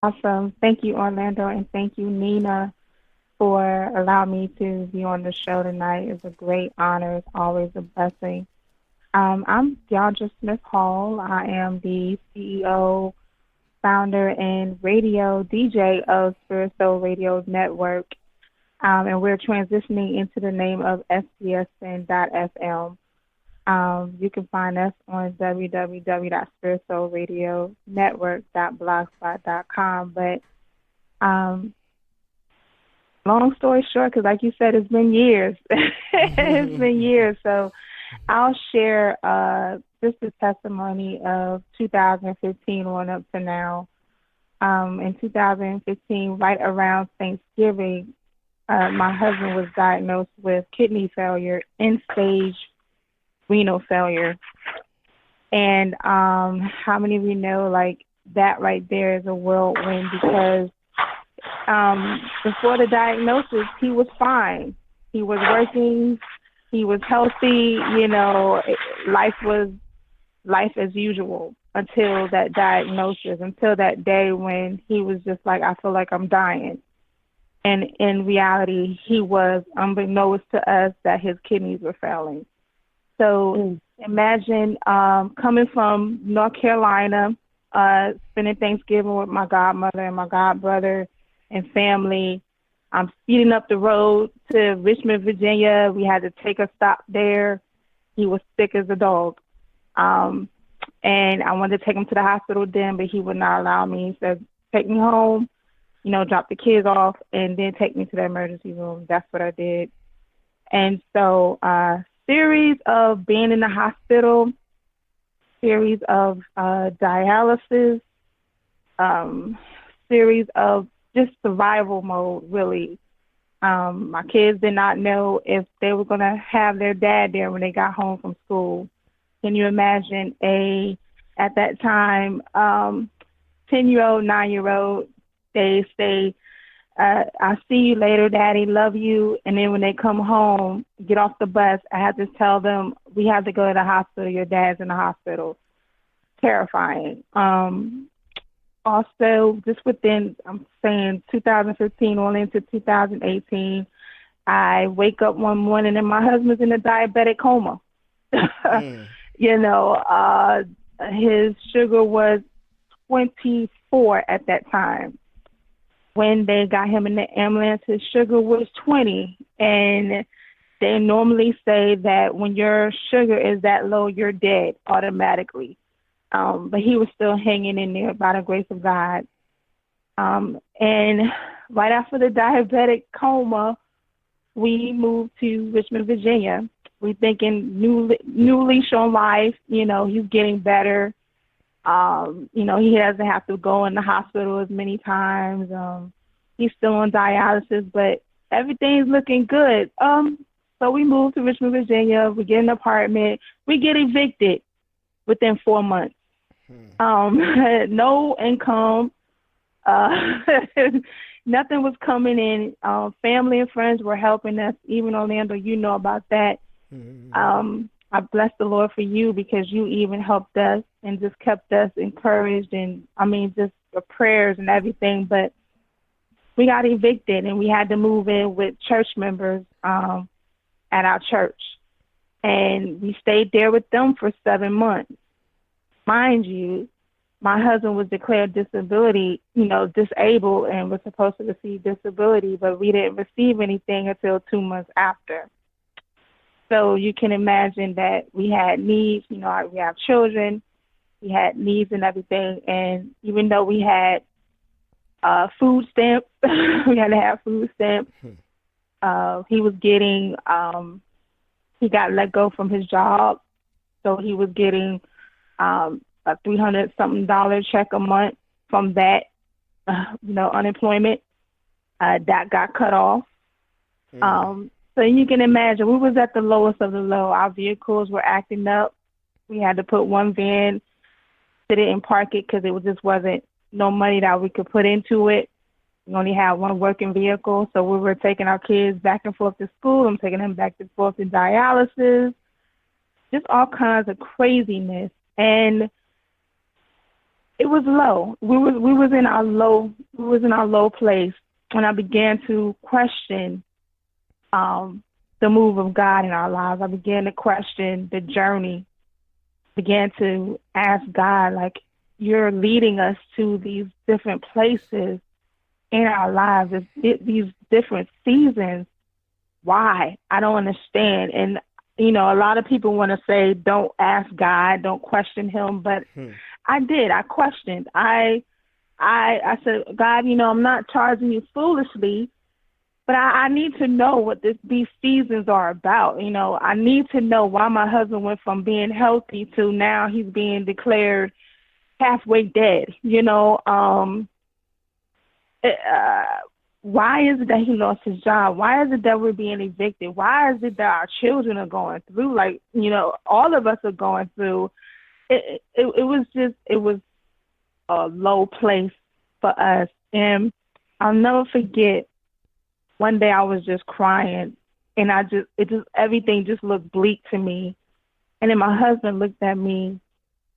Awesome. Thank you, Orlando, and thank you, Nina, for allowing me to be on the show tonight. It's a great honor. It's always a blessing. I'm DiandraSmith-Hall. I am the CEO, founder, and radio DJ of Spirit Soul Radio Network. And we're transitioning into the name of SPSN.FM. You can find us on www.spiritsoulradionetwork.blogspot.com. But um, long story short, because like you said, it's been years. It's been years. So I'll share just a testimony of 2015 on up to now. In 2015, right around Thanksgiving, my husband was diagnosed with kidney failure, end stage renal failure. And how many of you know, like, that right there is a whirlwind because before the diagnosis, he was fine. He was working. He was healthy. Life was life as usual until that diagnosis, until that day when he was just like, I feel like I'm dying. And in reality, he was, unbeknownst to us, that his kidneys were failing. So imagine coming from North Carolina, spending Thanksgiving with my godmother and my godbrother and family. I'm speeding up the road to Richmond, Virginia. We had to take a stop there. He was sick as a dog. And I wanted to take him to the hospital then, but he would not allow me. He said, take me home, drop the kids off, and then take me to the emergency room. That's what I did. And so series of being in the hospital, series of dialysis, series of just survival mode, really. My kids did not know if they were going to have their dad there when they got home from school. Can you imagine at that time, 10-year-old, 9-year-old, they say, I'll see you later, Daddy, love you. And then when they come home, get off the bus, I have to tell them, we have to go to the hospital. Your dad's in the hospital. Terrifying. Also, just within, I'm saying 2015 on into 2018, I wake up one morning and my husband's in a diabetic coma. His sugar was 24 at that time. When they got him in the ambulance, his sugar was 20. And they normally say that when your sugar is that low, you're dead automatically. But he was still hanging in there by the grace of God. And right after the diabetic coma, we moved to Richmond, Virginia. We thinking new leash on life. He's getting better. He doesn't have to go in the hospital as many times. He's still on dialysis, but everything's looking good. So we moved to Richmond, Virginia. We get an apartment. We get evicted within 4 months. No income. Nothing was coming in. Family and friends were helping us. Even Orlando, you know about that. I bless the Lord for you because you even helped us and just kept us encouraged, and just your prayers and everything. But we got evicted and we had to move in with church members at our church, and we stayed there with them for 7 months. Mind you, my husband was declared disabled, and was supposed to receive disability, but we didn't receive anything until 2 months after. So you can imagine that we had needs. We have children, we had needs and everything. And even though we had food stamps, we had to have food stamps. He was getting, he got let go from his job, so he was getting a $300-something check a month from that, unemployment. That got cut off. So you can imagine, we was at the lowest of the low. Our vehicles were acting up. We had to put one van, sit it and park it because just wasn't no money that we could put into it. We only had one working vehicle, so we were taking our kids back and forth to school. I'm taking them back and forth to dialysis, just all kinds of craziness. And it was low. We was in our low place when I began to question the move of God in our lives. I began to question the journey. Began to ask God, like, you're leading us to these different places in our lives, these different seasons. Why? I don't understand. And, you know, a lot of people want to say, don't ask God, don't question him. But I did. I questioned. I said, God, you know, I'm not charging you foolishly, but I need to know what these seasons are about. You know, I need to know why my husband went from being healthy to now he's being declared halfway dead. You know, why is it that he lost his job? Why is it that we're being evicted? Why is it that our children are going through? Like, you know, all of us are going through. It was a low place for us. And I'll never forget, one day I was just crying, and everything just looked bleak to me. And then my husband looked at me,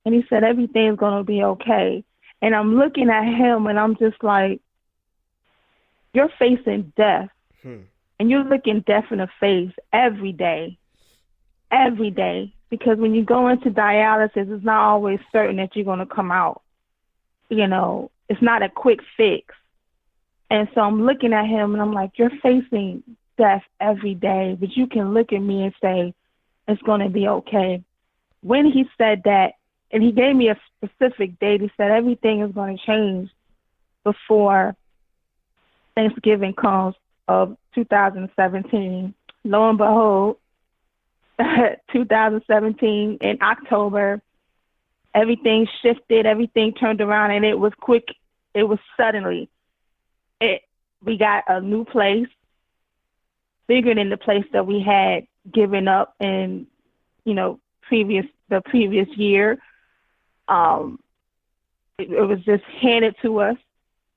and he said, everything's going to be okay. And I'm looking at him, and I'm just like, you're facing death, and you're looking death in the face every day, because when you go into dialysis, it's not always certain that you're going to come out. You know, it's not a quick fix. And so I'm looking at him, and I'm like, you're facing death every day, but you can look at me and say, it's going to be okay. When he said that, and he gave me a specific date, he said everything is going to change before Thanksgiving comes of 2017. Lo and behold, 2017 in October, everything shifted, everything turned around, and it was quick. It was suddenly. We got a new place, bigger than the place that we had given up in, you know, the previous year. It was just handed to us,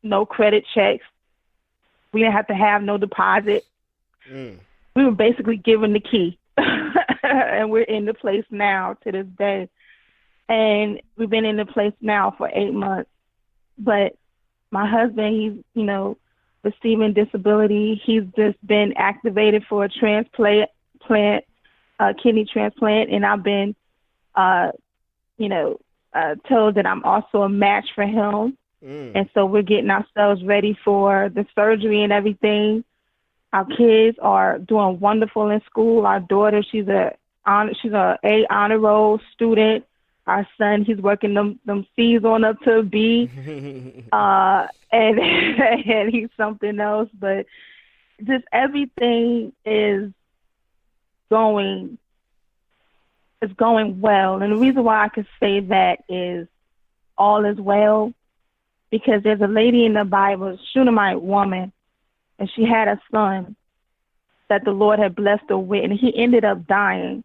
no credit checks. We didn't have to have no deposit. We were basically given the key, and we're in the place now to this day. And we've been in the place now for 8 months. But my husband, he's, you know, receiving disability. He's just been activated for a kidney transplant, and I've been, told that I'm also a match for him. And so we're getting ourselves ready for the surgery and everything. Our kids are doing wonderful in school. Our daughter, she's a A honor roll student. Our son, he's working them C's on up to a B, and he's something else. But just everything is going well. And the reason why I could say that is all is well, because there's a lady in the Bible, a Shunammite woman, and she had a son that the Lord had blessed her with, and he ended up dying.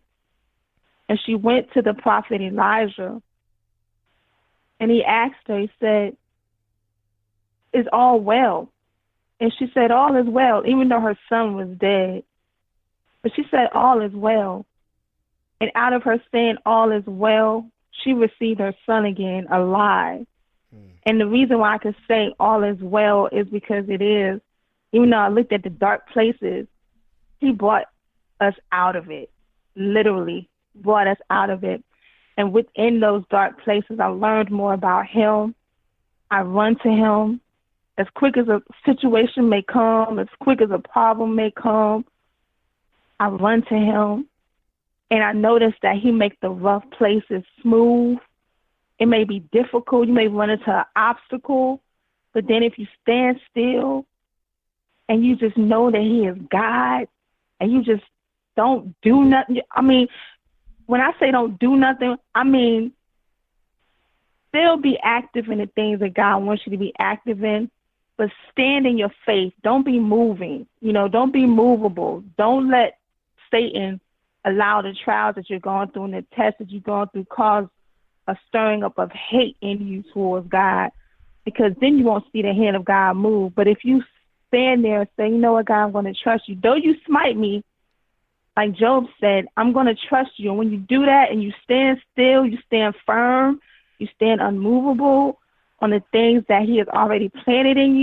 And she went to the prophet Elijah, and he asked her, he said, is all well? And she said, all is well, even though her son was dead. But she said, all is well. And out of her saying all is well, she received her son again alive. And the reason why I could say all is well is because it is. Even though I looked at the dark places, he brought us out of it, literally brought us out of it. And within those dark places, I learned more about him. I run to him. As quick as a situation may come, as quick as a problem may come, I run to him. And I noticed that he makes the rough places smooth. It may be difficult. You may run into an obstacle. But then if you stand still and you just know that he is God and you just don't do nothing. I mean, when I say don't do nothing, I mean still be active in the things that God wants you to be active in, but stand in your faith. Don't be moving. You know, don't be movable. Don't let Satan allow the trials that you're going through and the tests that you're going through cause a stirring up of hate in you towards God, because then you won't see the hand of God move. But if you stand there and say, you know what, God, I'm going to trust you. Though you smite me, like Job said, I'm going to trust you. And when you do that and you stand still, you stand firm, you stand unmovable, on the things that He has already planted in you.